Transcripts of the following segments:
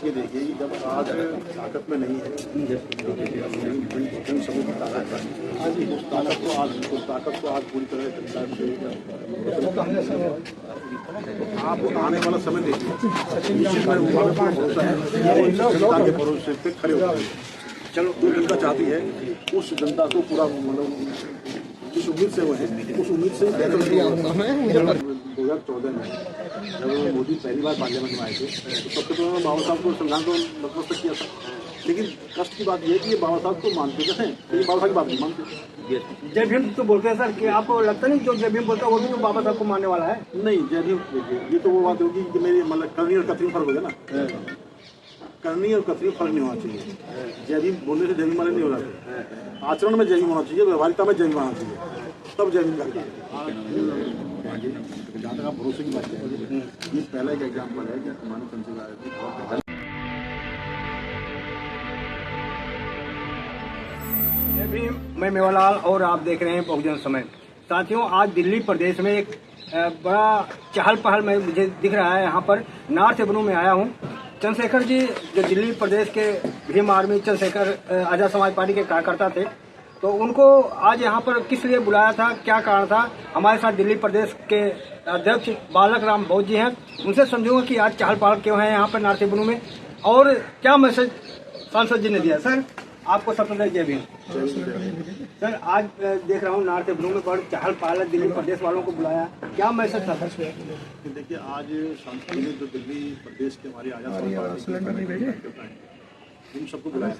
ये देखिए कि जब आज ताकत में नहीं है, जन समूह की ताकत है, उस ताकत को आज पूरी तरह आप आने वाला समय देखिए, निश्चित में भरोसा है जनता के भरोसे पे खड़े होते हैं। चलो जो जनता चाहती है उस जनता को पूरा मतलब जिस उम्मीद से वो है उस उम्मीद से बेहतर 2014 में जब मोदी पहली बार पार्लियामेंट में आए थे तो सबसे पहले उन्होंने बाबा साहब को संविधान को नतमस्तक किया था। लेकिन कष्ट की बात यह है कि ये बाबा साहब को मानते थे, लेकिन बाबा साहब की बात नहीं मानते। जय भीम तो बोलते हैं सर कि आपको लगता नहीं जो जय भीम बोलता है वो भी तो बाबा साहब को मानने वाला है? नहीं, जय भीम ये तो वो बात होगी कि मेरी मतलब करनी और कथनी फर्क हो गया ना। करनी और कथनी फर्क नहीं होना चाहिए। जय भीम बोलने से जय भीम वाले नहीं होना चाहिए, आचरण में जय भीम होना चाहिए, व्यवहारिकता में जय भीम आना चाहिए, तब जय भीम करता है। जहाँ तक आप भरोसे की बात करें, ये पहला एक एग्जाम्पल है कि हमारे संसद जय भीम, मैं मेवालाल और आप देख रहे हैं बहुजन समय। साथियों, आज दिल्ली प्रदेश में एक बड़ा चहल पहल में मुझे दिख रहा है। यहाँ पर नॉर्थ एवेन्यू में आया हूँ। चंद्रशेखर जी जो दिल्ली प्रदेश के भीम आर्मी चंद्रशेखर आजाद समाज पार्टी के कार्यकर्ता थे, तो उनको आज यहाँ पर किस लिए बुलाया था, क्या कारण था? हमारे साथ दिल्ली प्रदेश के अध्यक्ष बालक राम बौद्ध जी हैं। उनसे समझूंगा कि आज चहल पहल क्यों है यहाँ पर नॉर्थ एवेन्यू में और क्या मैसेज सांसद जी ने दिया। सर आपको सबसे पहले जय भीम। सर आज देख रहा हूँ नॉर्थ एवेन्यू में बड़ी चहल पहल, दिल्ली प्रदेश वालों को बुलाया, क्या मैसेज था? देखिए, आज सांसद ने जो दिल्ली प्रदेश के हमारी आजाद समाज पार्टी उन सबको बुलाया।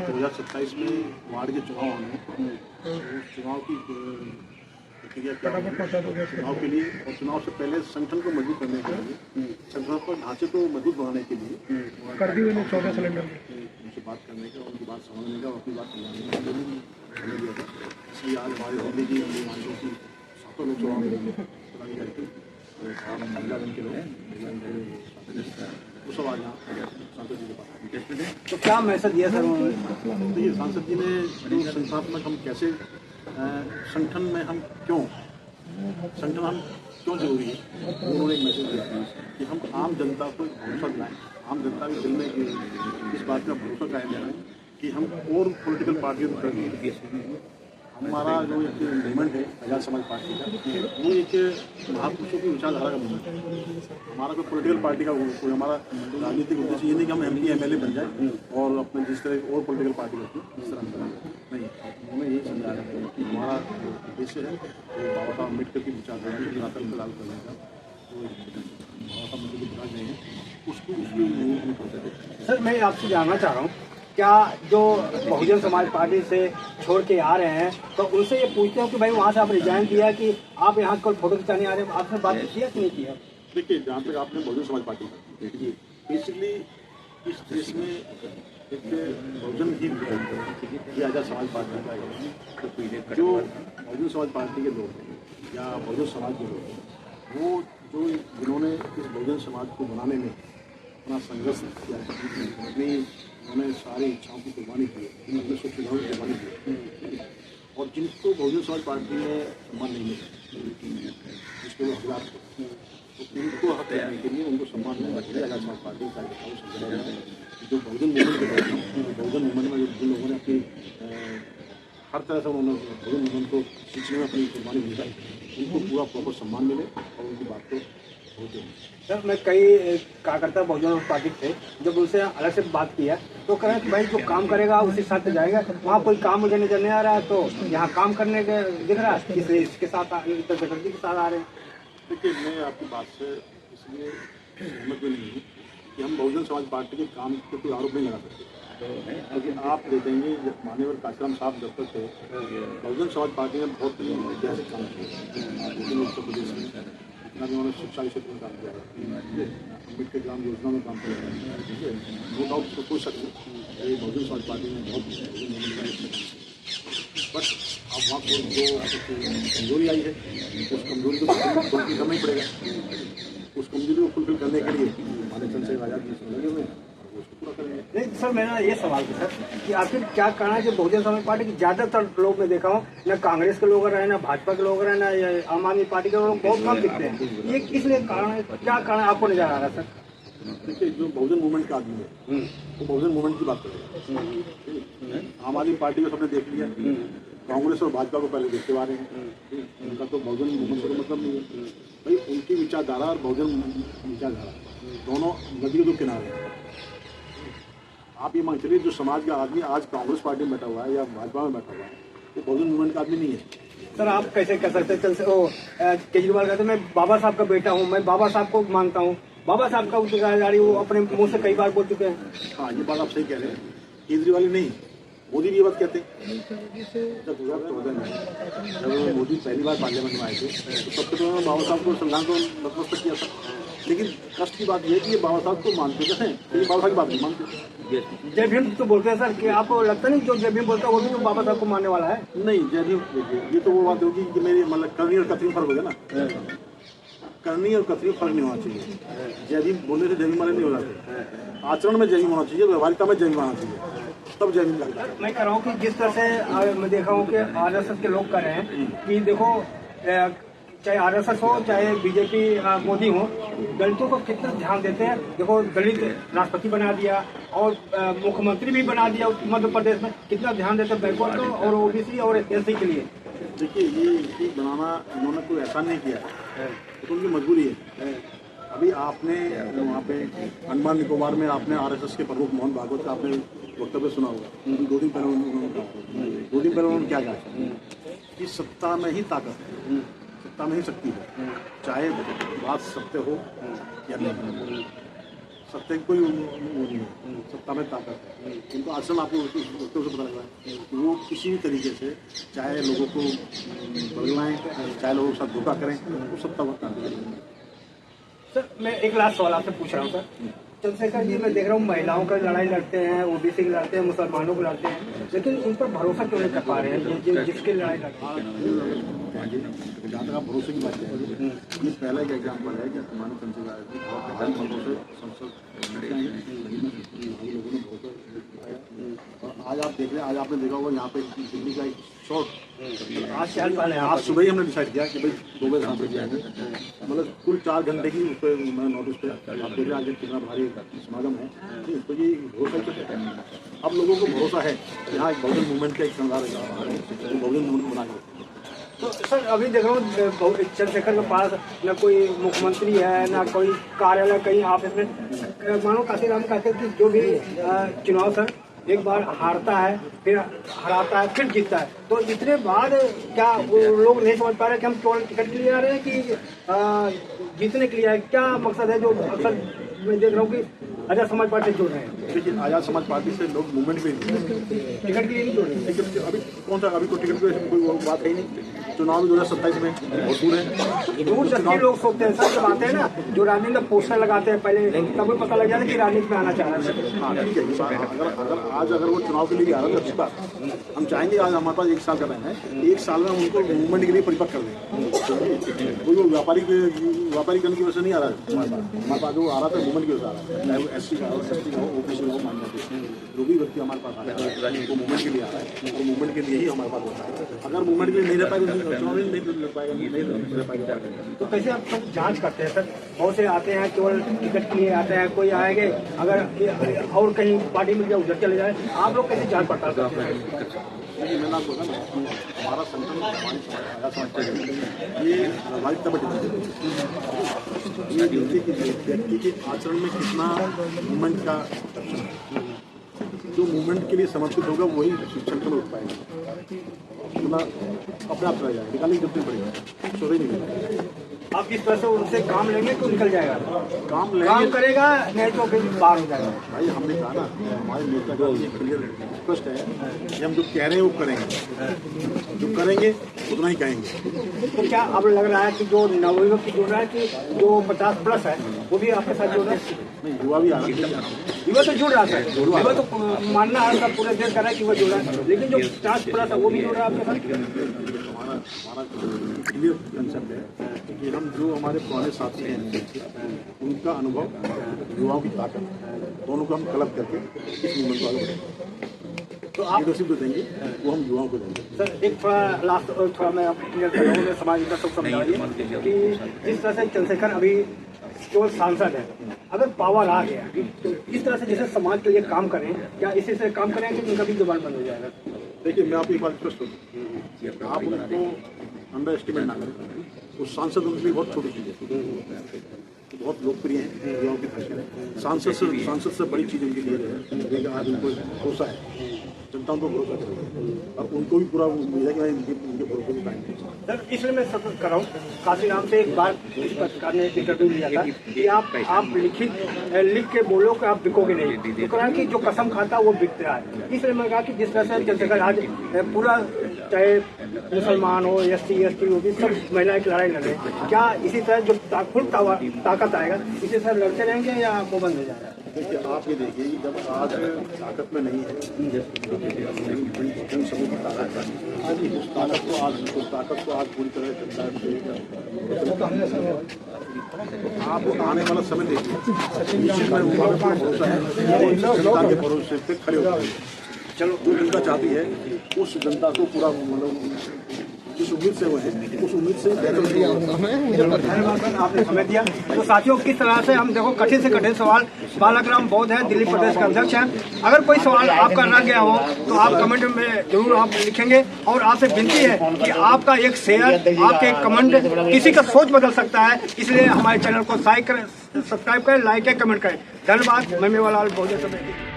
2027 में वार्ड के चुनाव होंगे, चुनाव की प्रक्रिया क्या होगी चुनाव के लिए, और चुनाव से पहले संगठन को मजबूत करने के लिए, संगठन पर ढांचे को मजबूत बनाने के लिए कर दी मैंने 14 सिलेंडर उनसे बात करने का, उनकी बात समझने का, अपनी बात समझाने का हमें दिया था। इसलिए आज हमारे दिल्ली की मानकों की 7 लोकसभा में महिला दल के लोग वो सब आज यहाँ सांसद जी के पास। तो क्या मैसेज दिया सर उन्होंने? देखिए, सांसद जी ने जो संगठनात्मक हम कैसे संगठन में हम क्यों जरूरी है, उन्होंने एक मैसेज दिया कि हम आम जनता को भरोसा दिलाएं, आम जनता के दिल में इस बात का भरोसा कायम करें कि हम और पॉलिटिकल पार्टियों को हमारा जो एक मूवमेंट है आजाद समाज पार्टी का, वो एक महापुरुषों की विचारधारा का मूवमेंट है। हमारा कोई पॉलिटिकल पार्टी का कोई हमारा राजनीतिक उद्देश्य ये नहीं कि हम MP MLA बन जाए और अपने जिस तरह और पॉलिटिकल पार्टी होती है इस तरह हम करें, नहीं। हमें यही समझाया है कि हमारा उद्देश्य है वो बाबा साहब अम्बेडकर की विचारधारा को धरातल पर लागू करने का, तो बाबा साहब जो विचार नहीं है उसको नहीं कर सकते। सर मैं आपसे जानना चाह रहा हूँ, क्या जो बहुजन समाज पार्टी से छोड़ के आ रहे हैं तो उनसे ये पूछते हो कि भाई वहाँ से आप रिजाइन दिया कि आप यहाँ कोई फोटो खिंचाने आ रहे हैं, आपने बात किया कि नहीं किया? देखिए, जहाँ तक आपने बहुजन समाज पार्टी बेसिकली इस देश में एक बहुजन ही ये आजाद समाज पार्टी का जो बहुजन समाज पार्टी के लोग हैं या बहुजन समाज के लोग हैं, वो जो जिन्होंने इस बहुजन समाज को बनाने में अपना संघर्ष किया, उन्होंने सारी इच्छाओं की कुर्बानी की, अपने सुख सुविधाओं की कुर्बानी की, और जिनको बहुजन समाज पार्टी ने सम्मान नहीं मिला, जिसको वो हकदार थे, तो उनको हक देने के लिए उनको सम्मान मिलना चाहिए। आजाद समाज पार्टी का जो बहुजन मूवमेंट के तहत बहुजन मूवमेंट में जिन लोगों ने अपनी हर तरह से उन्होंने बहुजन मूवमेंट को खींचने में अपनी कुर्बानी दी, उनको पूरा प्रॉपर सम्मान मिले और उनकी बात को होते हैं। सर मैं कई कार्यकर्ता बहुजन पार्टी थे, जब उनसे अलग से बात किया तो कह रहे कि भाई जो काम करेगा उसी साथ जाएगा, वहाँ कोई काम मुझे नजर नहीं आ रहा है, तो यहाँ काम करने के दिख रहा है, इसलिए इसके साथ चंद्रशेखर जी के साथ आ रहे हैं। देखिए, मैं आपकी बात से इसलिए सहमत भी नहीं हूँ कि हम बहुजन समाज पार्टी के काम पर कोई आरोप नहीं लगा सकते, क्योंकि आप देखेंगे जब माननीय काशीराम साहब जब तक थे, बहुजन समाज पार्टी ने बहुत ऐतिहासिक काम किया उत्तर प्रदेश में, जितना भी उन्होंने शिक्षा के क्षेत्र में काम किया, अम्बेडकर ग्राम योजना में काम किया, नो डाउट उसको कोई शक नहीं, बहुजन समाज पार्टी ने बहुत बट अब वहाँ पर जो कमजोरी आई है उस कमजोरी को फुलफिल करना ही पड़ेगा। उस कमजोरी को फुलफिल करने के लिए हमारे चंद्रशेखर आजाद जी लगे हुए हैं, उसको पूरा करेंगे। नहीं सर, मेरा ये सवाल था सर कि आखिर क्या कारण है जो बहुजन समाज पार्टी की ज़्यादातर लोग मैं देखा हूँ, न कांग्रेस के लोग रहे, न भाजपा के लोग रहे, न आम आदमी पार्टी के लोग बहुत कम दिखते हैं, ये किस लिए कारण है, क्या कारण आपको नजर आ रहा है सर? देखिए जो बहुजन मूवमेंट का आदमी है वो बहुजन मूवमेंट की बात करेगा। आम आदमी पार्टी को सबने देख लिया, कांग्रेस और भाजपा को पहले देखते आ रहे हैं, उनका तो बहुजन मूवमेंट से मतलब नहीं है भाई। उनकी विचारधारा और बहुजन विचारधारा दोनों नदी के दो किनारे हैं। आप ये मान चलिए जो समाज का आदमी आज कांग्रेस पार्टी में बैठा हुआ है या भाजपा में बैठा हुआ है वो बहुजन मूवमेंट का आदमी नहीं है। सर आप कैसे कह सकते हैं? केजरीवाल कहते मैं बाबा साहब का बेटा हूँ, मैं बाबा साहब को मानता हूँ, बाबा साहब का उत्तराधिकारी वो अपने मुंह से कई बार बोल चुके हैं। हाँ ये बात आप सही कह रहे हैं, केजरीवाल नहीं मोदी भी ये बात कहते हैं। जब 2014 में जब मोदी पहली बार पार्लियामेंट में आए थे तो सबसे पहले उन्होंने बाबा साहब को संविधान को नतमस्तक किया था। लेकिन कष्ट की बात यह है कि ये बाबा साहब को मानते हैं लेकिन बाबा साहब की बात नहीं मानते। जय भीम तो बोलते हैं सर, कि आपको लगता नहीं जो जय भीम बोलता है वो भी तो बाबा साहब को मानने वाला है? नहीं जय भीम देखिए ये तो वो बात होगी कि मेरी मतलब करनी और कथनी फर्क हो गया ना। करनी और कथनी फर्क नहीं होना चाहिए। जय भीम बोलने से जय भीम वाले नहीं हो जाते, आचरण में जय भीम होना चाहिए, व्यवहारिकता में जय भीम आना चाहिए, तब जय भीम लगता है। मैं कह रहा हूँ कि जिस तरह से मैं देखा हूँ कि RSS के लोग कर रहे हैं कि देखो चाहे RSS हो चाहे बीजेपी मोदी हो, दलितों को कितना ध्यान देते हैं। देखो दलित राष्ट्रपति बना दिया और मुख्यमंत्री भी बना दिया मध्य प्रदेश में, कितना ध्यान देते हैं बैकवर्ड को और OBC और SC के लिए। देखिए ये बनाना इन्होंने कोई ऐसा नहीं किया है, तो उनकी मजबूरी है। अभी आपने वहाँ पे अंडमान निकोबार में आपने RSS के प्रमुख मोहन भागवत का आपने वक्तव्य सुना होगा। 2 दिन पहले उन्होंने क्या कहा कि सत्ता में ही ताकत है, सत्ता में ही शक्ति है, चाहे बात सत्य हो या नहीं। सत्य की कोई वो नहीं है, सत्ता में ताकत है। किंतु आचरण आपको वक्तव्य से पता लग रहा है कि वो किसी भी तरीके से चाहे लोगों को बदलाएं चाहे लोगों के साथ धोखा करें, वो सत्ता वक्त है। सर मैं एक लास्ट सवाल आपसे पूछ रहा हूँ सर। चंद्रशेखर जी मैं देख रहा हूँ महिलाओं का लड़ाई लड़ते हैं, OBC की लड़ते हैं, मुसलमानों को लड़ते हैं, लेकिन इन पर भरोसा क्यों नहीं कर पा रहे हैं जिसकी लड़ाई लड़ते हैं? जहाँ तक आप भरोसे की बात करें, ये पहला एक एग्जाम्पल है कि मानव चंद्रशेखर जी बहुत भारी मतों से संसद लोगों ने भरोसा दिखाया। और आज आप देख रहे हैं, आज आपने देखा होगा यहाँ पे दिल्ली का एक शॉट आज सुबह ही हमने डिसाइड किया कि भाई 2 बजे सांसद जाएंगे, मतलब कुल 4 घंटे की उस पर मैं नोटिस पे आप देख रहे हैं आज कितना भारी समागम है। तो ये भरोसा है, अब लोगों को भरोसा है कि यहाँ एक बहुजन मूवमेंट का एक संधार है, बहुजन मूवमेंट बना के। तो सर अभी देख रहा हूँ चंद्रशेखर के पास न कोई मुख्यमंत्री है न कोई कार्यालय कहीं ऑफिस में। मानो काशीराम कहते हैं कि जो भी चुनाव सर एक बार हारता है फिर हराता है फिर जीतता है, तो इतने बाद क्या वो लोग नहीं समझ पा रहे कि हम केवल टिकट के लिए आ रहे हैं कि जीतने के लिए है? क्या मकसद है जो अक्सर मैं देख रहा हूँ कि आजाद समाज पार्टी से जुड़ रहे हैं? देखिए आजाद समाज पार्टी से लोग मूवमेंट भी टिकट के लिए नहीं जुड़ रहे हैं। टिकट अभी कौन सा अभी तो टिकट की कोई बात है ही नहीं। चुनाव 2027 में बहुत दूर है। दूर जबकि लोग सोचते हैं सर, जब आते हैं ना जो राजनीति में पोस्टर लगाते हैं पहले तब भी पता लग जाता है कि राजनीति में आना चाह रहे हैं। हाँ ठीक है, अगर वो चुनाव के लिए आ रहा है तो अच्छी बात। हम चाहेंगे आज हमारे पास 1 साल का टाइम है, 1 साल में हम उनको मूवमेंट के लिए परिपक्व कर दें। कोई वो व्यापारीकरण की वजह से नहीं आ रहा है हमारे पास जो आ रहा था मूवमेंट की वजह से आ रहा है, चाहे वो SC का हो ST का हो OBC का हो माइनॉरिटी जो भी व्यक्ति हमारे पास आ रहा है वो मूवमेंट के लिए आ रहा है और मूवमेंट के लिए ही हमारे पास होता है। अगर मूवमेंट के लिए नहीं रह पाएगा चुनाव नहीं रह पाएगा, नहीं रह पाएगा। तो कैसे आप सब जांच करते हैं सर? बहुत से आते हैं केवल टिकट के लिए आते हैं, कोई आएंगे अगर और कहीं पार्टी मिल जाए उधर चले जाए, आप लोग कैसे जांच पड़ताल करते हैं? मैंने आपको कहा ना हमारा संगठन ये व्यावहारिकता पर ये व्यक्ति के आचरण में कितना मूवमेंट का जो मूवमेंट के लिए समर्पित होगा वही संगठन में उठ पाएगा, अपने आप चला जाएगा, निकालने की जरूरत नहीं पड़ेगा, चोरी नहीं करेगा। आप इस तरह से उनसे काम लेंगे तो निकल जाएगा, काम करेगा नहीं तो फिर बाहर हो जाएगा। भाई हमने कहा ना हमारे नेता का ये क्लियर स्पष्ट है कि हम जो कह रहे हैं वो करेंगे, जो करेंगे उतना ही कहेंगे। तो क्या अब लग रहा है कि जो नवयुवक की जुड़ रहा है कि जो 50+ है वो भी आपके साथ जुड़ रहा है? नहीं युवा भी आ रहा है, युवा तो जुड़ रहा है, युवा तो मानना है पूरे देश कर रहा है कि वो जुड़ रहा है, लेकिन जो 50+ है वो भी जुड़ रहा है आपके साथ। हमारा क्लियर कंसेप्ट है कि हम जो हमारे पुराने साथी हैं उनका अनुभव युवाओं की ताकत दोनों को हम क्लब करके इस मूवमेंट को आगे बढ़ाएंगे। तो आप लीडरशिप जो देंगे वो हम युवाओं को देंगे। सर एक थोड़ा लास्ट थोड़ा मैं क्लियर कर रहा हूँ, समाज का सब समझाइए कि जिस तरह से चंद्रशेखर अभी केवल सांसद है, अगर पावर आ गया तो इस तरह से जैसे समाज के लिए काम करें, क्या इसी से काम करें कि उनका भी जुबान बंद हो जाएगा? देखिए, मैं आपको एक बात स्पष्ट करूँ, आप उनको अंडर एस्टिमेट ना करें। वो सांसद उनके लिए बहुत छोटी चीज़ है, बहुत लोकप्रिय हैं, युवाओं की भाषा है। सांसद से बड़ी चीज़ उनके लिए आज उनको भरोसा है, जनता उनको भरोसा करेगी और उनको भी पूरा उम्मीद है कि उनके भरोसे में पाएंगे। सर, इसलिए मैं सतर्क कर रहा हूँ, काशी नाम से एक बार इस पत्रकार ने इंटरव्यू लिया था कि आप लिख के बोलो कि आप बिकोगे नहीं, तो कहा कि जो कसम खाता वो बिक रहा है। इसलिए मैं कहा कि जिस तरह से चंद्रशेखर आज पूरा, चाहे मुसलमान हो, SC ST हो, भी सब महिलाएं की लड़ाई लड़ रहे हैं, क्या इसी तरह जो फुल ताकत आएगा इसी तरह लड़ते रहेंगे या वो बंद हो जाएगा? देखिए, आप ये देखिए कि जब आज ताकत में नहीं है, जन समूह की ताकत है, उस ताकत को आज पूरी तरह जनता आप आने वाला समय देखिए, निश्चित में भरोसा है, जनता के भरोसे पे खड़े हो जाएंगे। चलो, जो जनता चाहती है उस जनता को पूरा, मतलब जिस उम्मीद से वो है, उस उम्मीद से धन्यवाद, आपने समय दिया। तो साथियों, किस तरह से हम देखो कठिन से कठिन सवाल, बालक राम बौद्ध है, दिल्ली प्रदेश के अध्यक्ष हैं। अगर कोई सवाल आपका रह गया हो तो आप कमेंट में जरूर आप लिखेंगे, और आपसे विनती है कि आपका एक शेयर, आपके एक कमेंट किसी का सोच बदल सकता है। इसलिए हमारे चैनल को सब्सक्राइब करें, लाइक करें, कमेंट करें। धन्यवाद। मैं मेवालाल, बहुजन समाज।